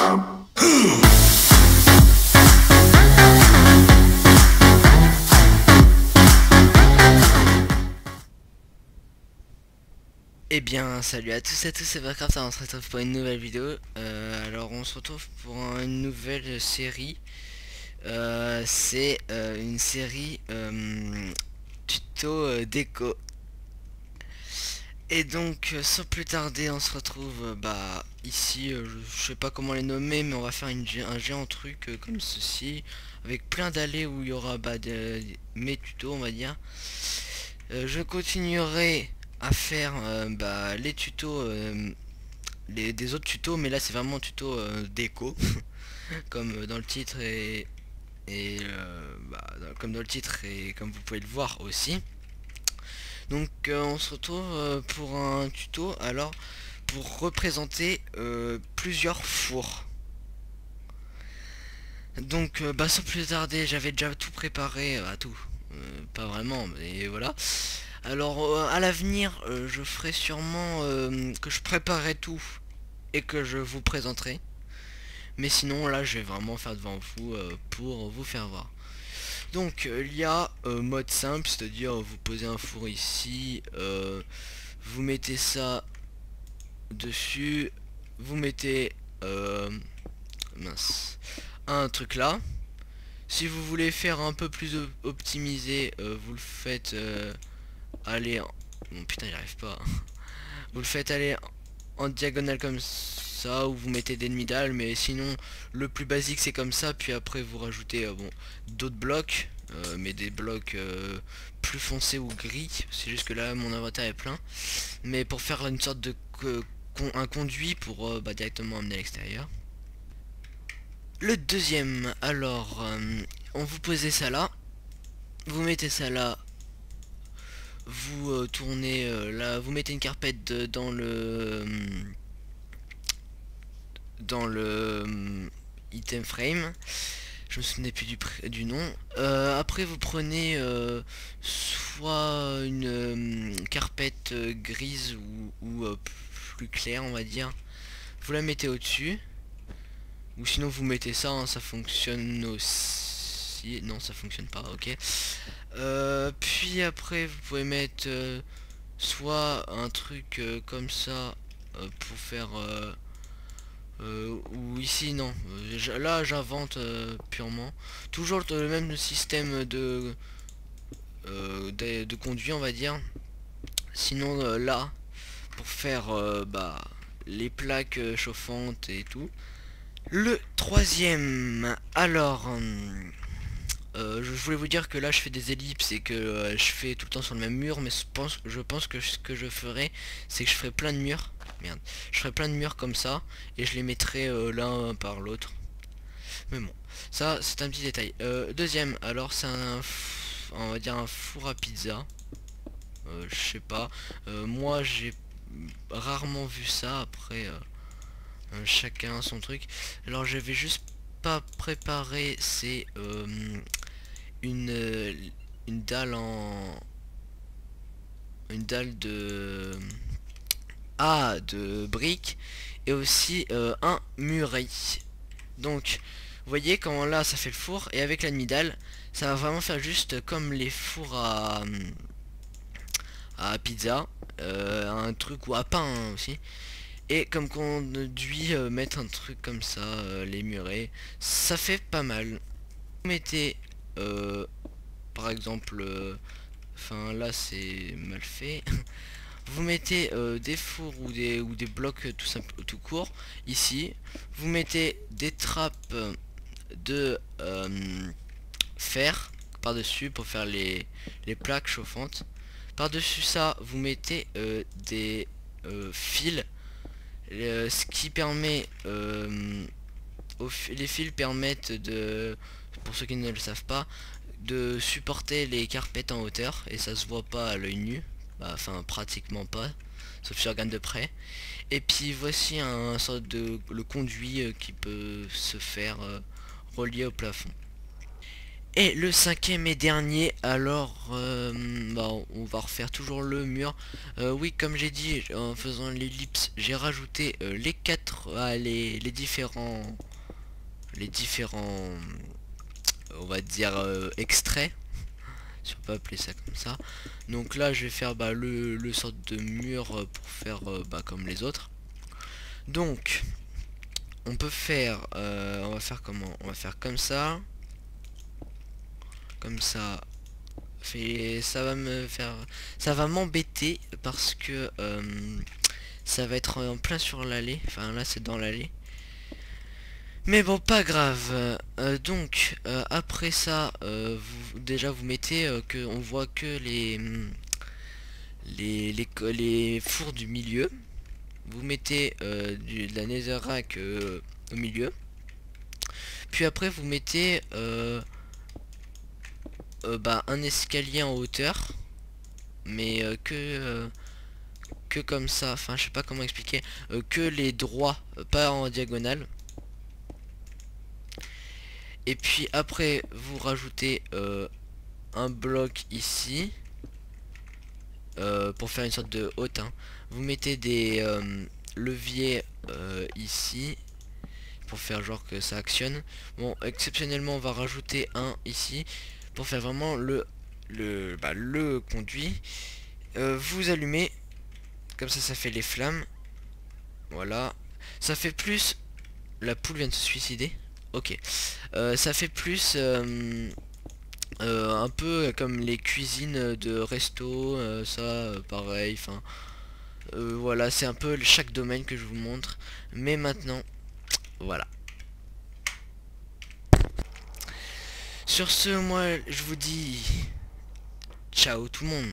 Eh bien, salut à tous et à tous, c'est Warcraft, on se retrouve pour une nouvelle vidéo. Alors, on se retrouve pour une nouvelle série. C'est une série tuto déco. Et donc, sans plus tarder, on se retrouve ici. Je sais pas comment les nommer, mais on va faire un géant truc comme ceci, avec plein d'allées où il y aura mes tutos, on va dire. Je continuerai à faire les tutos des autres tutos, mais là c'est vraiment tuto déco comme dans le titre comme dans le titre et comme vous pouvez le voir aussi. Donc on se retrouve pour un tuto alors pour représenter plusieurs fours. Donc sans plus tarder, j'avais déjà tout préparé à tout, pas vraiment, mais voilà. Alors à l'avenir, je ferai sûrement que je préparerai tout et que je vous présenterai. Mais sinon là, je vais vraiment faire devant vous pour vous faire voir. Donc il y a mode simple, c'est-à-dire vous posez un four ici, vous mettez ça dessus, vous mettez mince, un truc là. Si vous voulez faire un peu plus optimisé, vous le faites aller en... Bon putain, j'y arrive pas. Vous le faites aller en diagonale comme ça, ou vous mettez des demi-dalles, mais sinon le plus basique c'est comme ça. Puis après vous rajoutez d'autres blocs, mais des blocs plus foncés ou gris. C'est juste que là mon inventaire est plein, mais pour faire une sorte de un conduit pour directement amener à l'extérieur. Le deuxième, alors on vous posez ça là, vous mettez ça là, vous tournez là, vous mettez une carpette dans le item frame. Je me souvenais plus du nom. Après vous prenez soit une carpette grise ou plus claire, on va dire. Vous la mettez au-dessus. Ou sinon vous mettez ça, hein, ça fonctionne aussi. Non, ça fonctionne pas, ok. Puis après vous pouvez mettre soit un truc comme ça pour faire ou ici non, là j'invente purement toujours le même système de conduit, on va dire. Sinon là pour faire les plaques chauffantes et tout. Le troisième, alors je voulais vous dire que là je fais des ellipses et que je fais tout le temps sur le même mur, mais je pense que ce que je ferai, c'est que je ferai plein de murs. Merde, je ferai plein de murs comme ça et je les mettrai l'un par l'autre. Mais bon, ça c'est un petit détail. Deuxième, alors c'est on va dire un four à pizza. Je sais pas. Moi j'ai rarement vu ça. Après chacun son truc. Alors je vais juste pas préparer, c'est une dalle de briques et aussi un muret. Donc vous voyez comment là ça fait le four, et avec la demi-dalle ça va vraiment faire juste comme les fours à pizza, un truc, ou à pain hein, aussi. Et comme conduit, mettre un truc comme ça, les murets, ça fait pas mal. Vous mettez par exemple enfin là c'est mal fait. Vous mettez des fours ou des blocs tout court ici. Vous mettez des trappes de fer par dessus pour faire les plaques chauffantes. Par dessus ça vous mettez des fils, ce qui permet les fils permettent de, pour ceux qui ne le savent pas, de supporter les carpettes en hauteur, et ça se voit pas à l'œil nu, enfin pratiquement pas, sauf si on regarde de près. Et puis voici un sorte de le conduit qui peut se faire relier au plafond. Et le cinquième et dernier, alors bah, on va refaire toujours le mur. Oui, comme j'ai dit, en faisant l'ellipse, j'ai rajouté les quatre, les différents, on va dire extraits, si on peut appeler ça comme ça. Donc là, je vais faire bah, le sorte de mur pour faire bah, comme les autres. Donc, on peut faire, on va faire comment? On va faire comme ça. Comme ça, ça va me faire, ça va m'embêter parce que ça va être en plein sur l'allée. Enfin là c'est dans l'allée. Mais bon, pas grave. Donc après ça, déjà vous mettez que on voit que les fours du milieu. Vous mettez de la netherrack au milieu. Puis après vous mettez bah, un escalier en hauteur, mais que comme ça, enfin je sais pas comment expliquer, que les droits, pas en diagonale. Et puis après vous rajoutez un bloc ici pour faire une sorte de haute, hein. Vous mettez des leviers ici pour faire genre que ça actionne. Bon, exceptionnellement on va rajouter un ici pour faire vraiment le conduit. Vous allumez, comme ça fait les flammes. Voilà, ça fait plus. La poule vient de se suicider. Ok. Ça fait plus un peu comme les cuisines de resto, ça pareil. Enfin, voilà, c'est un peu chaque domaine que je vous montre. Mais maintenant, voilà. Sur ce, moi, je vous dis ciao tout le monde.